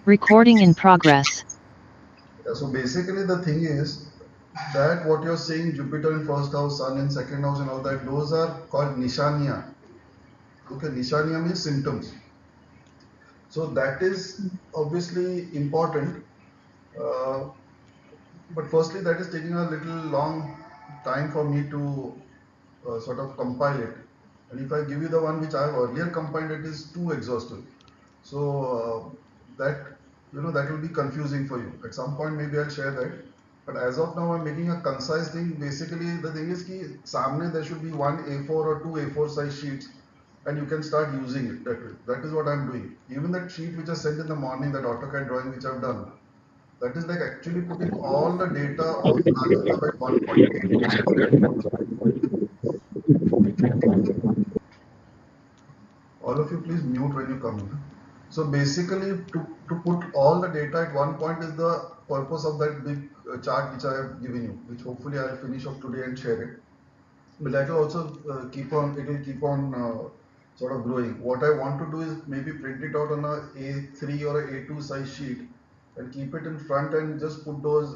Recording in progress. Yeah, so basically the thing is that what you're saying, Jupiter in first house, Sun in second house and all that, those are called Nishaniya. Okay, Nishaniya means symptoms. So that is obviously important. Uh, but firstly, that is taking a little long time for me to sort of compile it. And if I give you the one which I have earlier compiled, it is too exhaustive. So that that will be confusing for you. At some point, maybe I'll share that. But as of now, I'm making a concise thing. Basically, the thing is कि सामने there should be one A4 or two A4 size sheets, and you can start using it that way. That is what I'm doing. Even that sheet which I sent in the morning, that AutoCAD drawing which I've done, that is like actually putting all the data of Alkitab at one point. All of you, please mute when you come in. So basically, to put all the data at one point is the purpose of that big chart which I have given you, which hopefully I'll finish off today and share it. But that will also it will keep on sort of growing. What I want to do is maybe print it out on a A3 or a A2 size sheet and keep it in front and just put those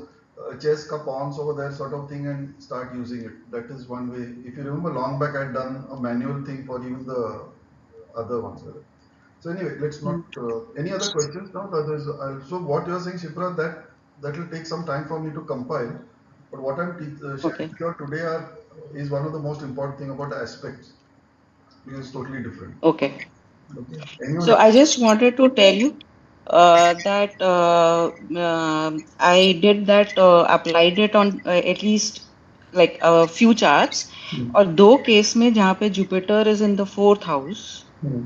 chess ka pawns over there sort of thing and start using it. That is one way. If you remember long back, I had done a manual thing for even the other ones. So anyway, let's not. Any other questions now? So what you are saying, Shipra, that will take some time for me to compile. But what I'm sharing Okay. with you today is one of the most important thing about the aspects because it's totally different. Okay. Okay. Anyone So else? I just wanted to tell you that I did that, applied it on at least like a few charts. Hmm. और दो case में जहाँ पे Jupiter is in the fourth house, Hmm.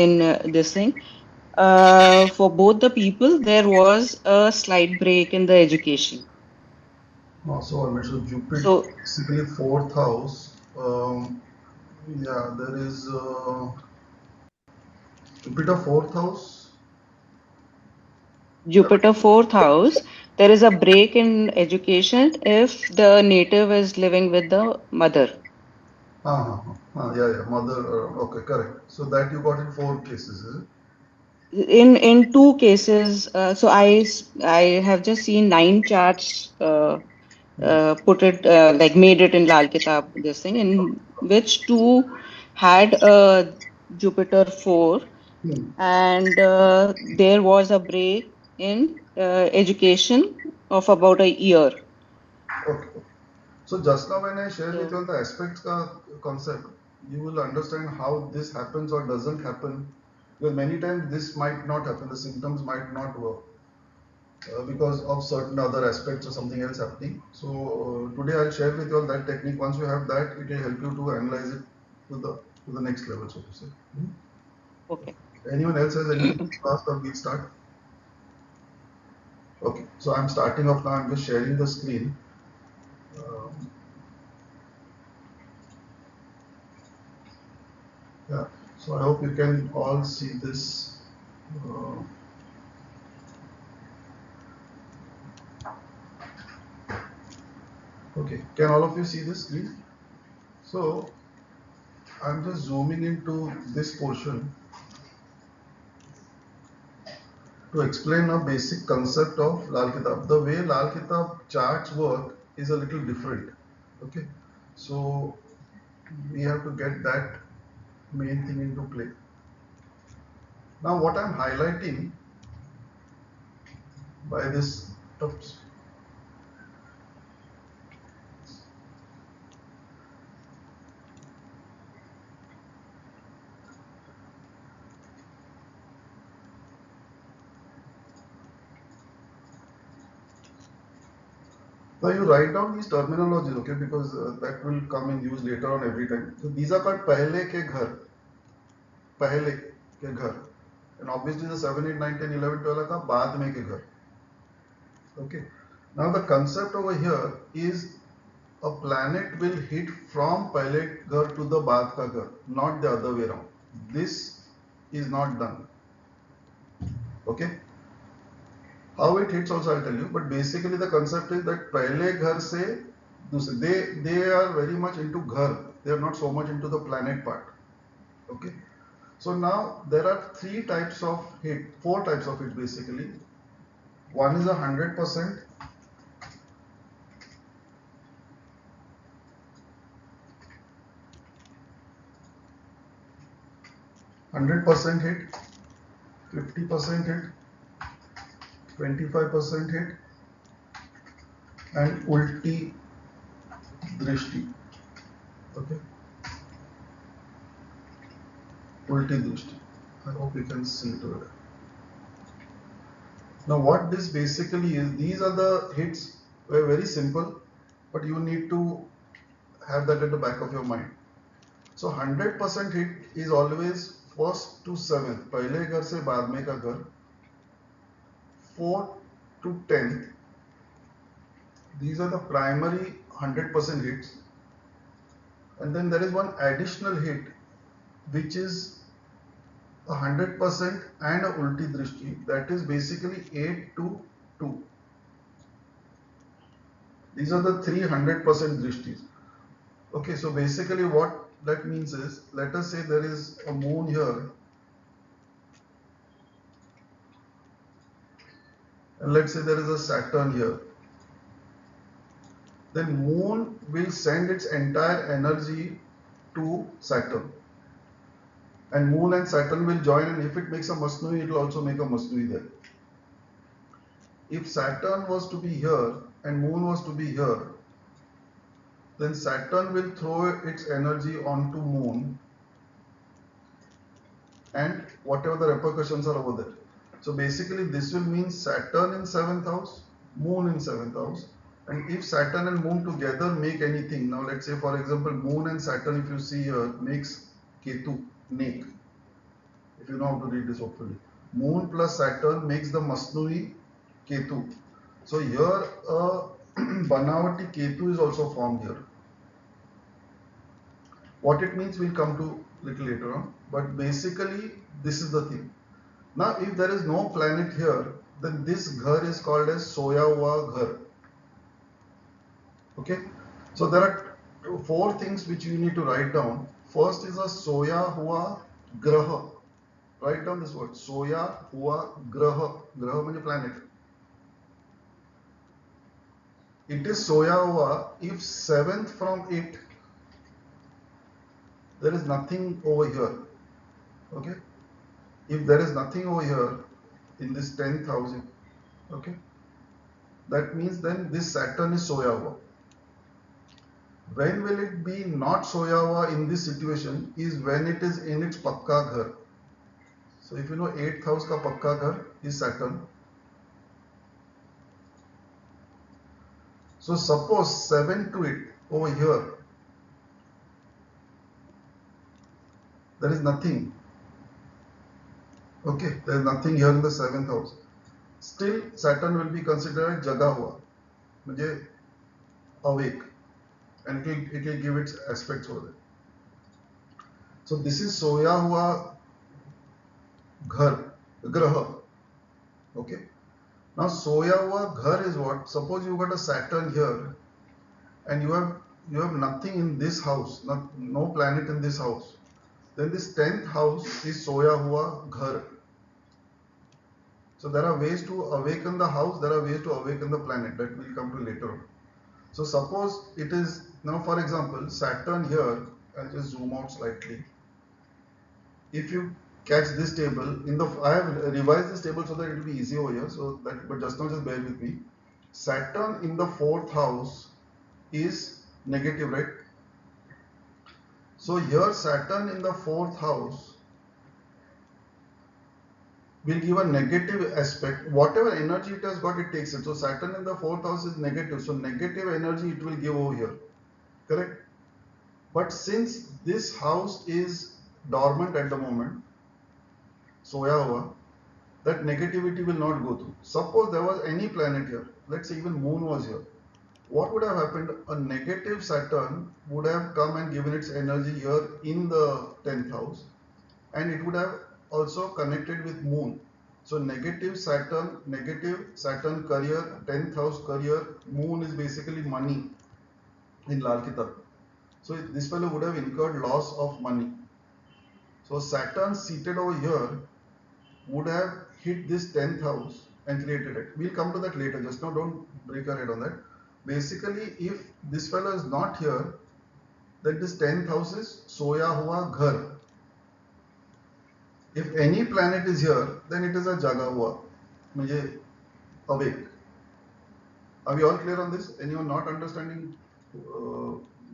in this thing, for both the people there was a slight break in the education. Also, alright, so Jupiter So basically fourth house. Yeah, there is Jupiter fourth house. Jupiter fourth house, there is a break in education if the native is living with the mother. Yeah, yeah, mother. Okay, correct. So that you got in four cases, is it? In two cases, so I have just seen 9 charts, Hmm. put it like made it in Lal Kitab, this thing, in which two had Jupiter 4, Hmm. and there was a break in education of about a year. Okay. So just now when I shared with you So all the aspects concept, you will understand how this happens or doesn't happen. Because many times this might not happen, the symptoms might not work because of certain other aspects or something else happening. So today I'll share with you all that technique. Once you have that, it will help you to analyze it to the next level, so to say. Hmm. okay. Anyone else has anything to ask or we start? Okay, so I'm starting off now. I'm just sharing the screen. Um, yeah, so I hope you can all see this. Uh, okay, can all of you see this screen? So I'm just zooming into this portion to explain a basic concept of Lal Kitab. The way Lal Kitab charts work is a little different. Okay, so we have to get that main thing into play. Now, what I'm highlighting by this, oops, now you write down these terminologies, okay, because that will come in use later on every time. So these are called pehle ke ghar, pehle ke ghar, and obviously the 7, 8, 9, 10, 11, 12 का बाद में के घर. Okay. Now the concept over here is a planet will hit from pehle ghar to the baad ka ghar, not the other way around. This is not done. Okay. How it hits also I'll tell you, but basically the concept is that pehle ghar se they are very much into ghar. They are not so much into the planet part. Okay. So now there are four types of hit basically. One is 100%, 100% hit, 50% hit, 25% hit, and ulti drishti. Okay, ulti drishti. I hope you can see it over there. Now what this basically is, these are the hits were very simple, but you need to have that at the back of your mind. So 100% hit is always first to seventh, पहले घर से बाद में का घर, 4th to 10th. These are the primary 100% hits, and then there is one additional hit which is 100% and a ulti drishti, that is basically 8 to 2. These are the 300% drishtis. Okay, so basically what that means is, let us say there is a moon here, and let's say there is a Saturn here. Then moon will send its entire energy to Saturn, and moon and Saturn will join, and if it makes a Masnui, it will also make a Masnui there. If Saturn was to be here and moon was to be here, then Saturn will throw its energy onto moon, and whatever the repercussions are over there. So basically this will mean Saturn in 7th house, moon in 7th house, and if Saturn and moon together make anything, now let's say for example moon and Saturn, if you see here, makes Ketu, Nek. If you know how to read this hopefully. Moon plus Saturn makes the Masnui Ketu. So here a Banavati Ketu is also formed here. What it means we'll come to little later on, but basically this is the thing. Now if there is no planet here, then this ghar is called as Soya Hua Ghar. Okay, so there are four things which you need to write down. First is a Soya Hua Graha. Write down this word, Soya Hua Graha. Graha means planet. It is Soya Hua if 7th from it there is nothing over here. Okay, if there is nothing over here in this 10th house, okay, that means then this Saturn is Soya Hua. When will it be not Soya Hua in this situation is when it is in its Pakka Ghar. So if you know 8th house ka Pakka Ghar is Saturn. So suppose 7 to it over here, there is nothing. Okay, there is nothing here in the 7th house. Still Saturn will be considered Jaga Hua, means awake, and it will give its aspects over there. So this is Soya Hua Ghar, Graha. Okay. Now Soya Hua Ghar is what? Suppose you got a Saturn here, and you have nothing in this house, no planet in this house. Then this 10th house is Soya Hua Ghar. So there are ways to awaken the house, there are ways to awaken the planet, that we'll come to later on. So suppose it is, now for example, Saturn here, I'll just zoom out slightly. If you catch this table, I have revised this table so that it will be easy over here, so that, but just now just bear with me. Saturn in the 4th house is negative, right? So here Saturn in the 4th house will give a negative aspect. Whatever energy it has got, it takes it. So Saturn in the 4th house is negative. So negative energy it will give over here. Correct? But since this house is dormant at the moment, Soya Hua, that negativity will not go through. Suppose there was any planet here, let's say even moon was here. What would have happened? A negative Saturn would have come and given its energy here in the 10th house, and it would have also connected with moon. So negative Saturn career, 10th house career, moon is basically money in Lal Kitab. So this fellow would have incurred loss of money. So Saturn seated over here would have hit this 10th house and created it. We'll come to that later. Just now, don't break your head on that. Basically, if this fellow is not here, then this 10th house is soya hua ghar. If any planet is here, then it is a jaga hua, means awake. Are we all clear on this? Anyone not understanding?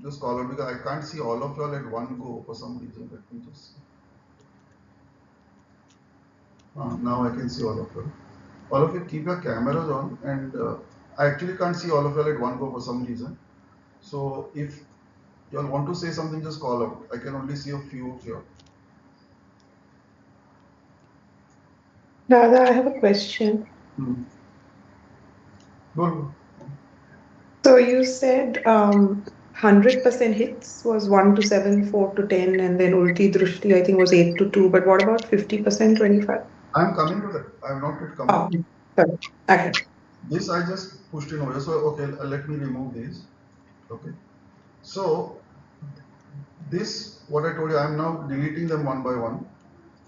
Just call out, because I can't see all of y'all at one go for some reason. Let me just see. Now I can see all of you. All of you keep your cameras on, and I actually can't see all of you at one go for some reason. So if you all want to say something, just call out. I can only see a few of you. Dada, I have a question. Go. So you said 100% hits was 1 to 7, 4 to 10, and then Ulti Drushti, I think, was 8 to 2. But what about 50%, 25? I'm coming to that. I have not yet come. Oh, sorry. Okay. This I just pushed in over here. So okay, let me remove these. Okay. So this, what I told you, I'm now deleting them one by one.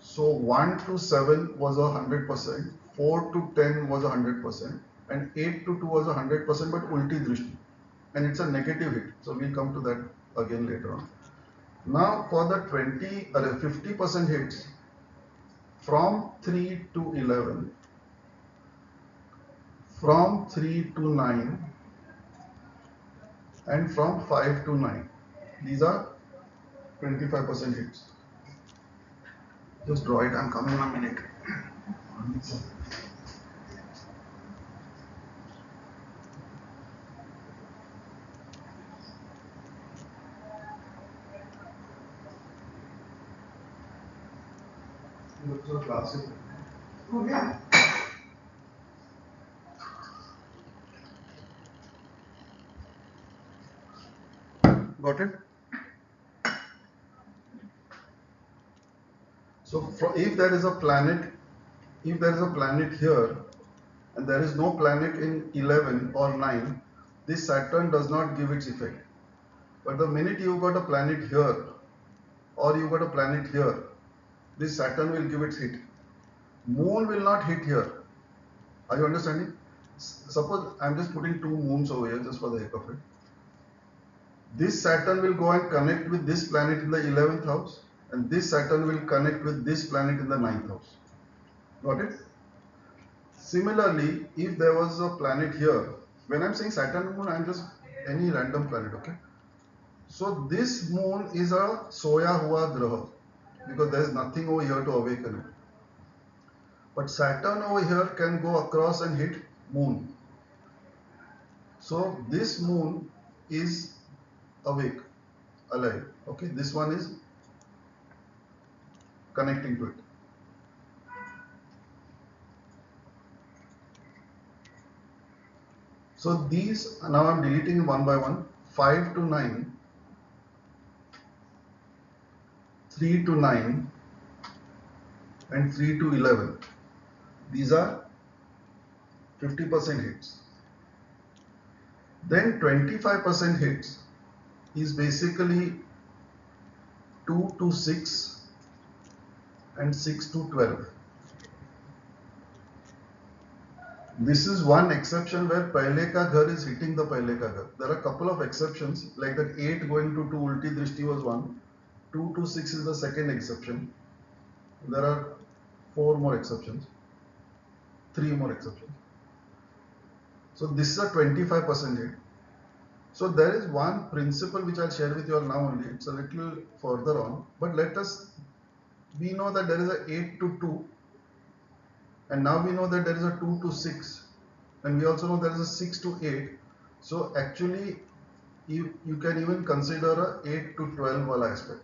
So 1 to 7 was 100%, 4 to 10 was 100%, and 8 to 2 was 100%, but ulti drishti. And it's a negative hit. So we'll come to that again later on. Now for the 50% hits, from 3 to 11, from 3 to 9, and from 5 to 9. These are 25% hits. Just draw it, I'm coming in a minute. Looks so classic. Oh, yeah. Got it? So if there is a planet, here, and there is no planet in 11 or 9, this Saturn does not give its effect. But the minute you got a planet here, or you got a planet here, this Saturn will give its hit. Moon will not hit here. Are you understanding? Suppose I'm just putting two moons over here just for the heck of it. This Saturn will go and connect with this planet in the 11th house, and this Saturn will connect with this planet in the 9th house. Got it? Similarly, if there was a planet here, when I'm saying Saturn and Moon, I'm just any random planet, okay? So this moon is a soya hua graha, because there is nothing over here to awaken it. But Saturn over here can go across and hit moon. So this moon is awake, alive. Okay, this one is connecting to it. So these, now I'm deleting one by one. 5 to 9, 3 to 9, and 3 to 11. These are 50% hits. Then 25% hits is basically 2 to 6 and 6 to 12. This is one exception where Pehle ka ghar is hitting the Pehle ka ghar. There are a couple of exceptions, like that 8 going to 2 ulti drishti was one, 2 to 6 is the second exception. There are 4 more exceptions, 3 more exceptions. So this is a 25% hit. So there is one principle which I'll share with you all now only. It's a little further on, but we know that there is a 8 to 2, and now we know that there is a 2 to 6, and we also know there is a 6 to 8. So actually, you can even consider a 8 to 12 wala aspect.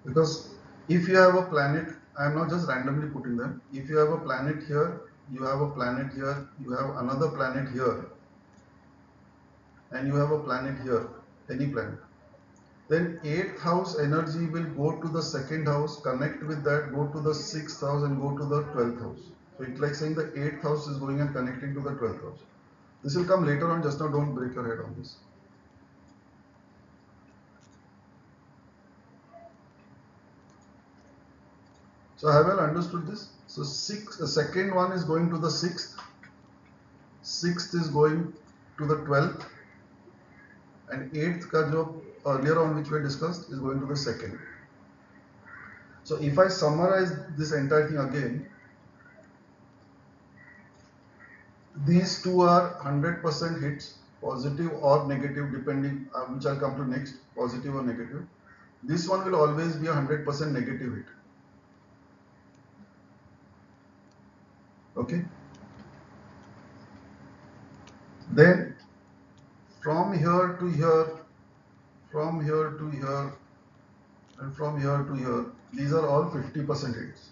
Because if you have a planet, I am not just randomly putting them. If you have a planet here, you have a planet here, you have another planet here, and you have a planet here, any planet, then 8th house energy will go to the 2nd house, connect with that, go to the 6th house, and go to the 12th house. So it's like saying the 8th house is going and connecting to the 12th house. This will come later on, just now don't break your head on this. So have you understood this? So the second one is going to the 6th, 6th is going to the 12th, and 8th ka jo earlier on which we discussed is going to the 2nd. So if I summarize this entire thing again, these two are 100% hits, positive or negative, depending, which I'll come to next, positive or negative. This one will always be a 100% negative hit. Okay. Then from here to here, from here to here, and from here to here, these are all 50% hits,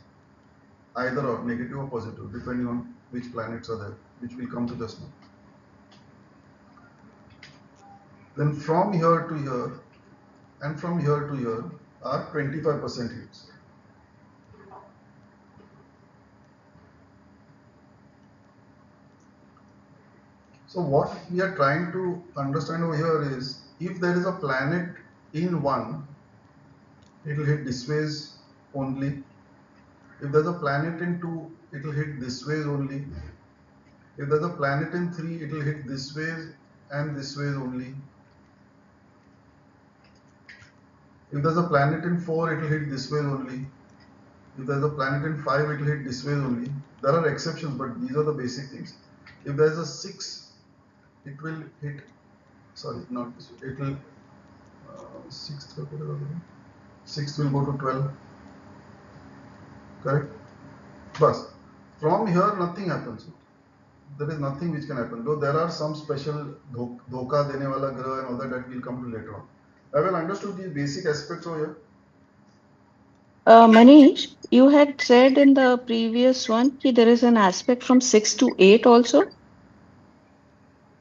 either or negative or positive, depending on which planets are there, which will come to just now. Then from here to here and from here to here are 25% hits. So what we are trying to understand over here is, if there is a planet in one, it will hit this ways only. If there's a planet in two, it will hit this ways only. If there's a planet in three, it will hit this ways and this ways only. If there's a planet in 4, it will hit this way only. If there's a planet in 5, it will hit this way only. There are exceptions, but these are the basic things. If there's a 6, it will hit, sorry, not this way, it will, 6th will go to 12, correct? But from here, nothing happens. There is nothing which can happen. Though there are some special dhoka dene wala grah and all that will come to later on. I will understood these basic aspects over here. Manish, you had said in the previous one that there is an aspect from 6 to 8 also.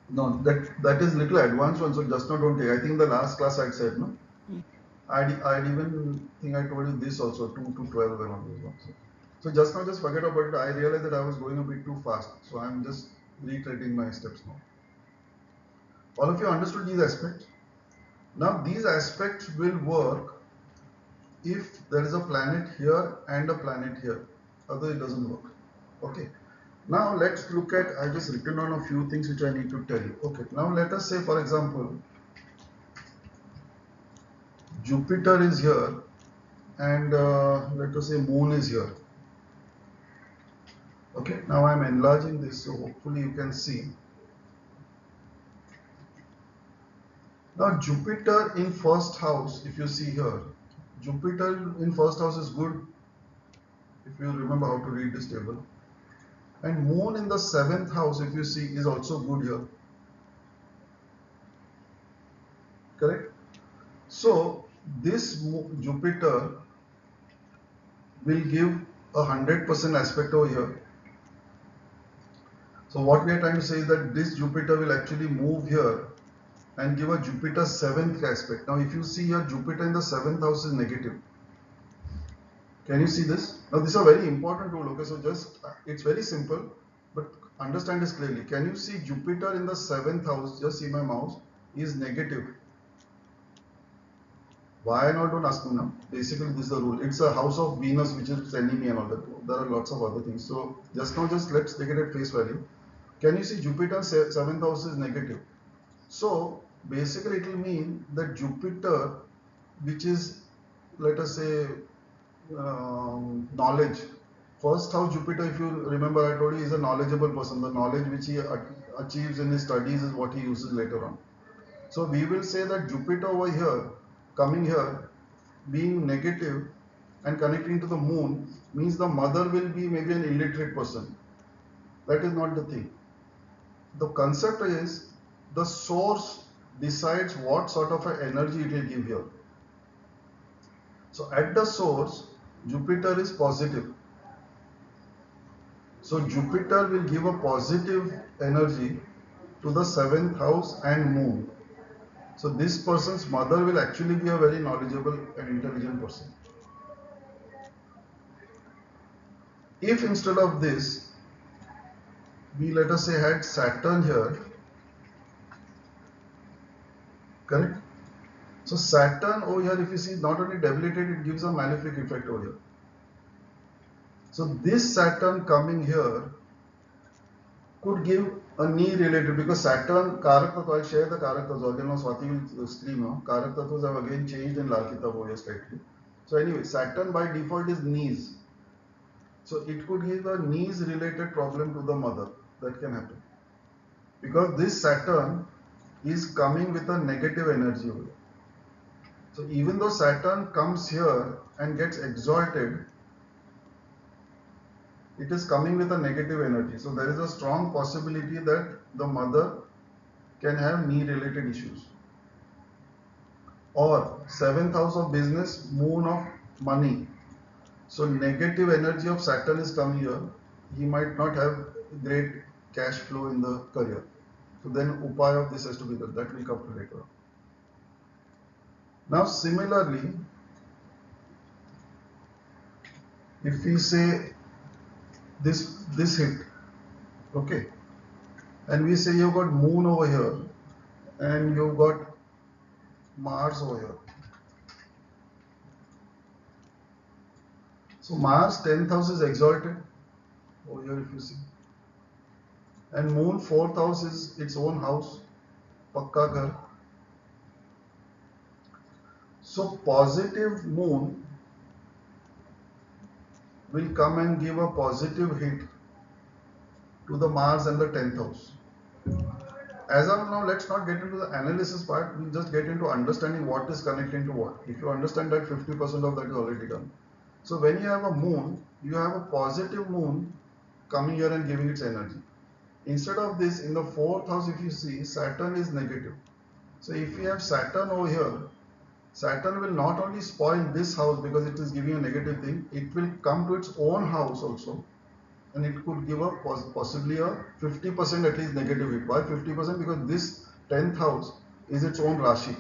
No, that is little advanced one. So just now don't take. I think the last class I'd said no. I'd even think I told you this also, 2 to 12 and all those ones. So just now just forget about it. I realized that I was going a bit too fast. So I'm just retreading my steps now. All of you understood these aspects. Now these aspects will work if there is a planet here and a planet here. Otherwise it doesn't work. Okay. Now let's look at, I just written down a few things which I need to tell you. Okay. Now let us say, for example, Jupiter is here and let us say Moon is here. Okay, now I'm enlarging this so hopefully you can see. Now Jupiter in first house, if you see here, Jupiter in first house is good, if you remember how to read this table. And Moon in the 7th house, if you see, is also good here. Correct? So this Jupiter will give a 100% aspect over here. So what we are trying to say is that this Jupiter will actually move here and give a Jupiter 7th aspect. Now if you see here, Jupiter in the 7th house is negative. Can you see this? Now this is a very important rule, okay? So just, it's very simple, but understand this clearly. Can you see Jupiter in the 7th house, just see my mouse, is negative. Why not, don't ask me now. Basically this is the rule. It's a house of Venus, which is enemy and all that. There are lots of other things. So just now, just let's take it at face value. Can you see Jupiter 7th house is negative? So basically it will mean that Jupiter, which is, let us say, knowledge. First house Jupiter, if you remember, I told you, is a knowledgeable person. The knowledge which he achieves in his studies is what he uses later on. So we will say that Jupiter over here, coming here, being negative and connecting to the moon, means the mother will be maybe an illiterate person. That is not the thing. The concept is the source decides what sort of an energy it will give here. So at the source, Jupiter is positive. So Jupiter will give a positive energy to the 7th house and moon. So this person's mother will actually be a very knowledgeable and intelligent person. If instead of this, we let us say had Saturn here, correct? So Saturn over here, if you see, not only debilitated, it gives a malefic effect over here. So this Saturn coming here could give a knee related, because Saturn, Karak Tattva, I'll share the Karak Tattva again on Swati will screen now. Karak Tattvas have again changed in Larkita over here slightly. So anyway, Saturn by default is knees. So it could give a knees related problem to the mother. That can happen. Because this Saturn is coming with a negative energy over here. So even though Saturn comes here and gets exalted, it is coming with a negative energy. So there is a strong possibility that the mother can have knee related issues. Or 7th house of business, moon of money. So negative energy of Saturn is coming here. He might not have great cash flow in the career. So then upaya of this has to be done. That will come to later. Now similarly, if we say this hit, okay, and we say you've got moon over here and you've got Mars over here. So Mars 10th house is exalted over here if you see. And moon 4th house is its own house, Pakka Ghar. So positive moon will come and give a positive hit to the Mars and the 10th house. As of now, let's not get into the analysis part, we'll just get into understanding what is connecting to what. If you understand that, 50% of that is already done. So when you have a moon, you have a positive moon coming here and giving its energy. Instead of this, in the 4th house, if you see, Saturn is negative. So if we have Saturn over here, Saturn will not only spoil this house because it is giving a negative thing, it will come to its own house also, and it could give a possibly a 50% at least negative hit. Why 50%? Because this 10th house is its own Rashi.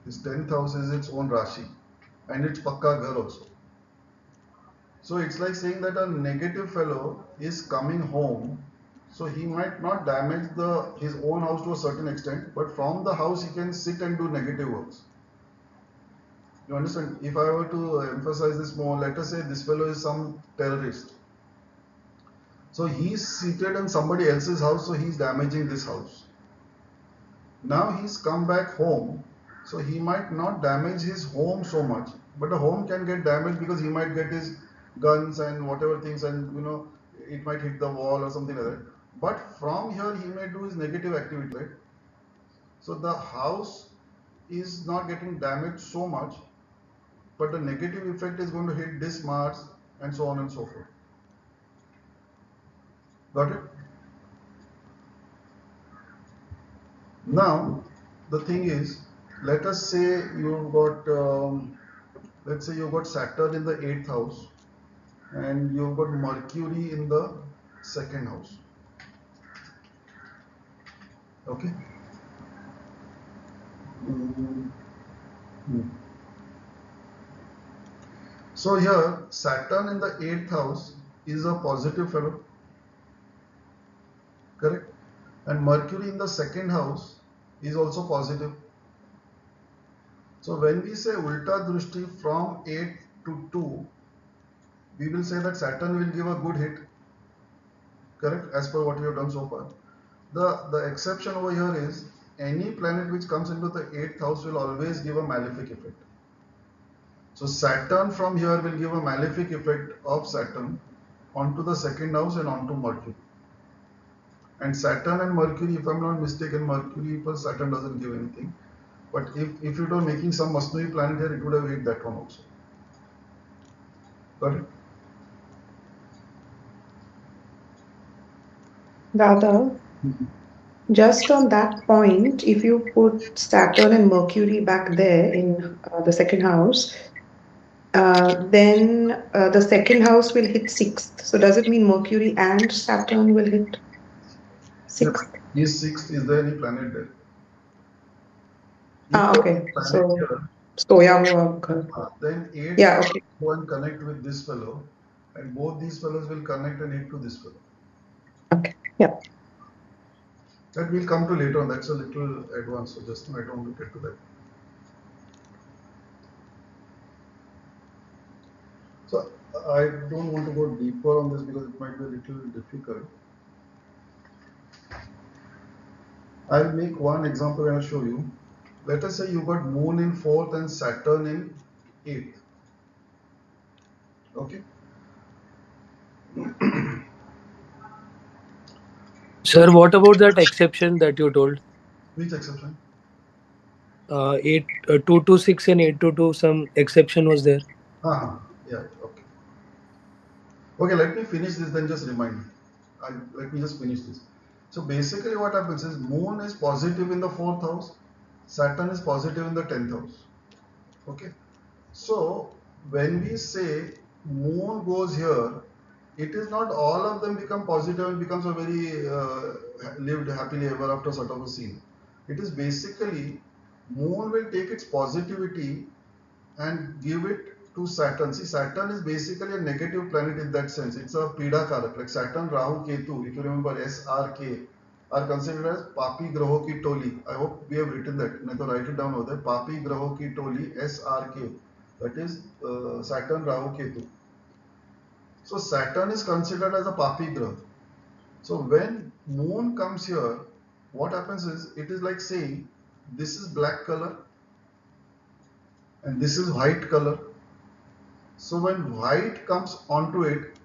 This 10th house is its own Rashi, and it's Pakka Ghar also. So it's like saying that a negative fellow is coming home, so he might not damage his own house to a certain extent, but from the house he can sit and do negative works. You understand? If I were to emphasize this more, let us say this fellow is some terrorist. So he's seated in somebody else's house, so he's damaging this house. Now he's come back home, so he might not damage his home so much, but the home can get damaged because he might get his guns and whatever things, and it might hit the wall or something like that. But from here he may do his negative activity, right? So the house is not getting damaged so much, but the negative effect is going to hit this Mars and so on and so forth. Got it? Now the thing is, let us say you've got let's say you've got Saturn in the 8th house and you've got Mercury in the 2nd house. Okay. So here Saturn in the 8th house is a positive fellow, correct? And Mercury in the 2nd house is also positive. So when we say Ulta Drushti from 8 to 2, we will say that Saturn will give a good hit, correct, as per what we have done so far. The exception over here is any planet which comes into the 8th house will always give a malefic effect. So Saturn from here will give a malefic effect of Saturn onto the 2nd house and onto Mercury. And Saturn and Mercury, if I'm not mistaken, Mercury plus Saturn doesn't give anything. But if it were making some Masnavi planet here, it would have hit that one also. Got it? Dada, just on that point, if you put Saturn and Mercury back there in the 2nd house, then the 2nd house will hit 6th. So does it mean Mercury and Saturn will hit 6th? Is 6th, is there any planet there? Okay. So Soya then 8 yeah, okay. go and connect with this fellow, and both these fellows will connect and hit to this fellow. Okay. Yeah. That will come to later on. That's a little advanced, so just I don't want to get to that. So I don't want to go deeper on this because it might be a little difficult. I'll make one example and I'll show you. Let us say you got Moon in 4th and Saturn in 8th. Okay. Sir, what about that exception that you told? Which exception? 226 and 822, some exception was there. Yeah. Okay. Okay. Let me finish this. Then just remind me. Let me just finish this. So basically, what happens is Moon is positive in the 4th house, Saturn is positive in the 10th house. Okay. So when we say Moon goes here, it is not all of them become positive and becomes a very lived happily ever after sort of a scene. It is basically Moon will take its positivity and give it to Saturn. See, Saturn is basically a negative planet in that sense. It's a Pida Karak. Like Saturn, Rahu, Ketu, if you remember SRK, are considered as Papi Graho Ki Toli. I hope we have written that. Nahi to write it down over there. Papi Graho Ki Toli, SRK. That is Saturn, Rahu, Ketu. So Saturn is considered as a Papi Graha. So when Moon comes here, what happens is, it is like saying, this is black color and this is white color. So when white comes onto it,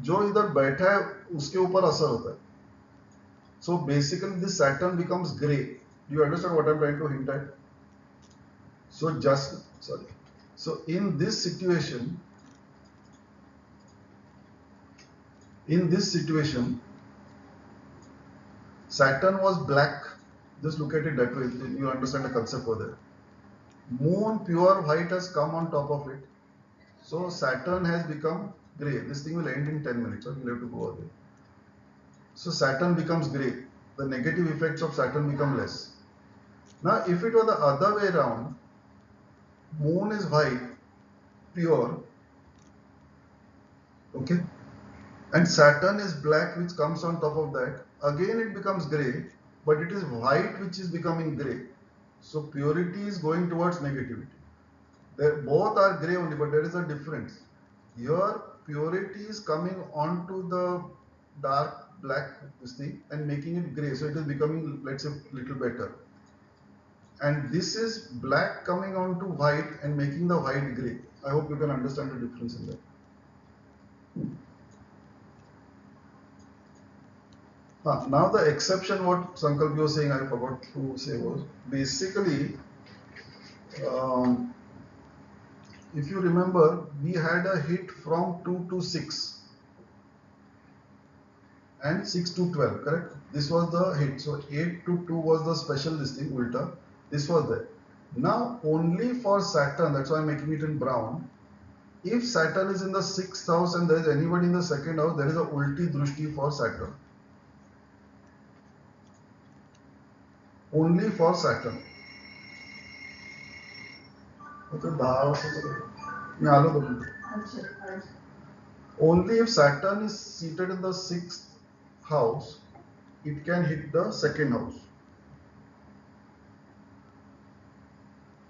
जो इधर बैठा है उसके ऊपर असर होता है. So basically this Saturn becomes gray. Do you understand what I'm trying to hint at? So in this situation, Saturn was black. Just look at it that way. You understand the concept over there. Moon pure white has come on top of it. So Saturn has become gray. This thing will end in 10 minutes. So we'll have to go over there. So Saturn becomes gray. The negative effects of Saturn become less. Now, if it were the other way around, Moon is white, pure, okay, and Saturn is black, which comes on top of that. Again, it becomes gray, but it is white which is becoming gray. So purity is going towards negativity. Both are gray only, but there is a difference. Here, purity is coming onto the dark black this thing and making it gray. So it is becoming, let's say, little better. And this is black coming onto white and making the white gray. I hope you can understand the difference in that. Now the exception, what Sankalp was saying, I forgot to say, was basically, if you remember, we had a hit from 2 to 6 and 6 to 12, correct? This was the hit. So 8 to 2 was the special this thing, ulta. This was there. Now only for Saturn, that's why I'm making it in brown. If Saturn is in the 6th house and there is anybody in the 2nd house, there is a ulti drushti for Saturn. Only for Saturn. Only if Saturn is seated in the 6th house, it can hit the 2nd house.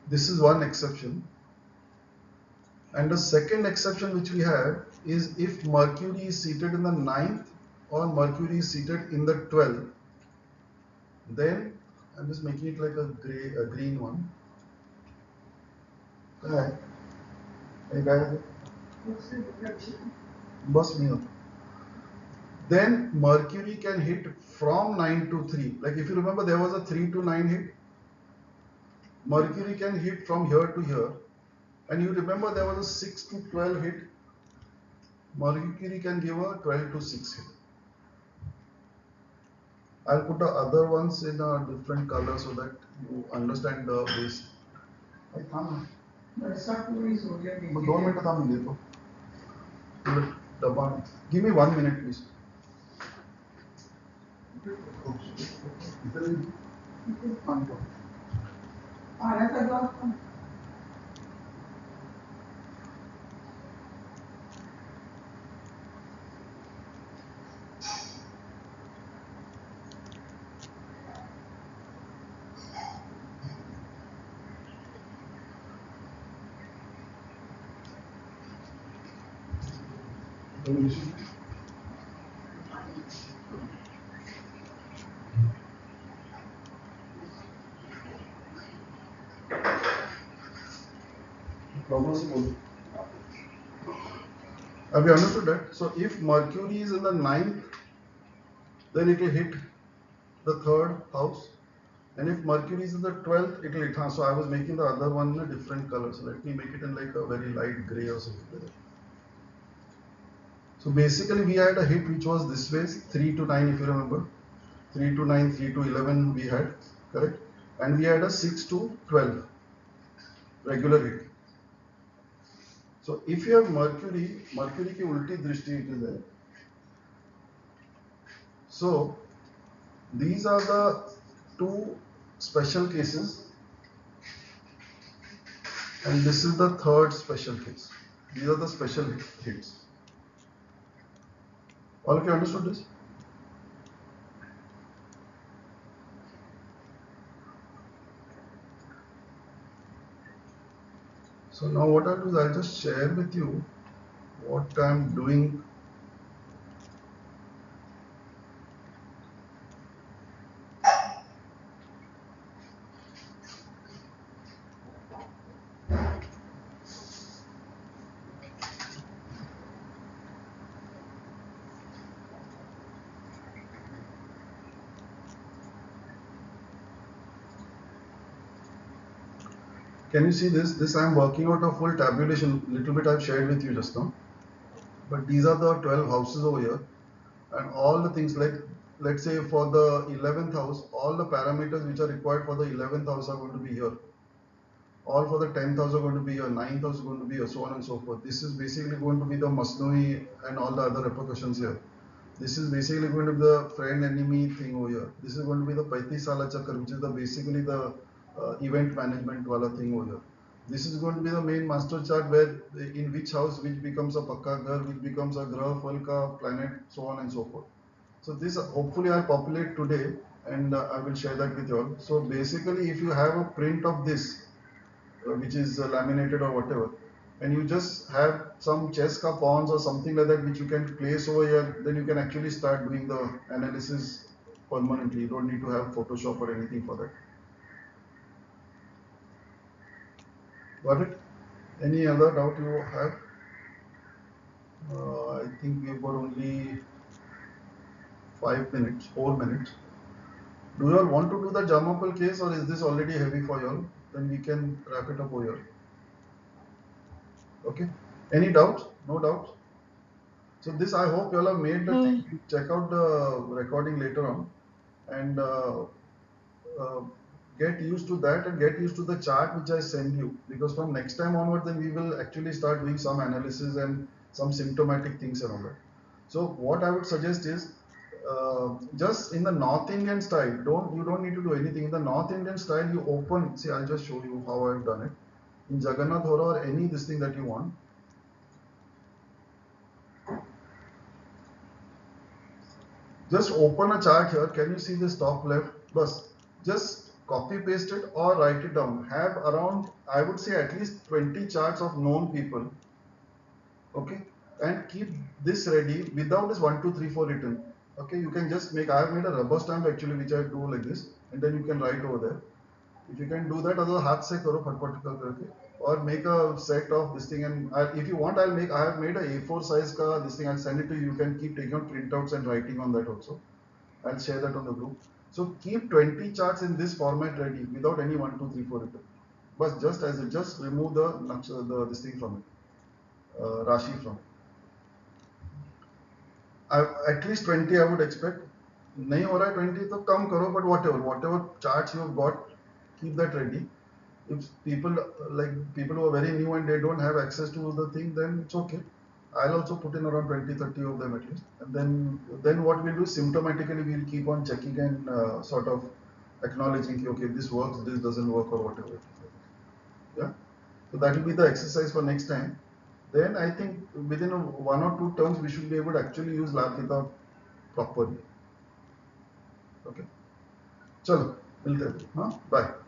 This is one exception. And the second exception which we have is if Mercury is seated in the 9th or Mercury is seated in the 12th, then I'm just making it like a green one. Then Mercury can hit from 9 to 3. Like if you remember, there was a 3 to 9 hit. Mercury can hit from here to here. And you remember there was a 6 to 12 hit. Mercury can give a 12 to 6 hit. I'll put the other ones in a different color so that you understand the base. Give me 1 minute, please. Have you understood that? So if Mercury is in the 9th, then it will hit the 3rd house. And if Mercury is in the 12th, it will hit. So I was making the other one in a different color. So let me make it in like a very light gray or something like that. So basically we had a hit which was this way, 3 to 9 if you remember. 3 to 9, 3 to 11 we had, correct? And we had a 6 to 12 regular hit. So if you have Mercury ki ulti drishti it is there. So these are the two special cases, and this is the third special case. These are the special hits. All of you understood this? So now what I'll do is I'll just share with you what I'm doing. Can you see this? This I'm working out a full tabulation. Little bit I've shared with you just now. But these are the 12 houses over here, and all the things like, let's say for the 11th house, all the parameters which are required for the 11th house are going to be here. All for the 10th house are going to be here, 9th house is going to be here, so on and so forth. This is basically going to be the Masnavi and all the other repercussions here. This is basically going to be the friend enemy thing over here. This is going to be the Paiti Sala Chakra, which is basically the event management wala thing over here. This is going to be the main master chart where in which house which becomes a Pakka Ghar, which becomes a Grah, Falka, planet, so on and so forth. So this hopefully I'll populate today, and I will share that with you all. So basically if you have a print of this, which is laminated or whatever, and you just have some chess ka pawns or something like that which you can place over here, then you can actually start doing the analysis permanently. You don't need to have Photoshop or anything for that. Got it? Any other doubt you have? I think we've got only 5 minutes, 4 minutes. Do you all want to do the Jamapal case, or is this already heavy for you all? Then we can wrap it up over here. Okay? Any doubts? No doubts? So this, I hope you all have made the thing. Check out the recording later on, and get used to that, and get used to the chart which I send you, because from next time onward then we will actually start doing some analysis and some symptomatic things and all that. So what I would suggest is just in the North Indian style, you don't need to do anything. In the North Indian style, you open, see, I'll just show you how I've done it. In Jagannath Hora or any this thing that you want, just open a chart here. Can you see this top left? Bus. Just copy paste it or write it down. Have around, I would say, at least 20 charts of known people. Okay, and keep this ready without this 1, 2, 3, 4 written. Okay, you can just make, I have made a rubber stamp actually which I do like this, and then you can write over there. If you can do that, other haath se karo fat karke, or make a set of this thing, and if you want, I have made a A4 size ka this thing. I'll send it to you. You can keep taking out printouts and writing on that also. I'll share that on the group. So keep 20 charts in this format ready without any 1, 2, 3, 4 written. But just remove the this thing from it, Rashi from it. At least 20 I would expect. नहीं हो रहा है 20 तो कम करो, but whatever charts you have got, keep that ready. If people who are very new and they don't have access to the thing, then it's okay. I'll also put in around 20, 30 of them at least. And then what we'll do symptomatically, we'll keep on checking and sort of acknowledging, okay, this works, this doesn't work, or whatever. Yeah. So that will be the exercise for next time. Then I think within 1 or 2 terms, we should be able to actually use Labgita properly. Okay. Chalo, मिलते हैं. Bye.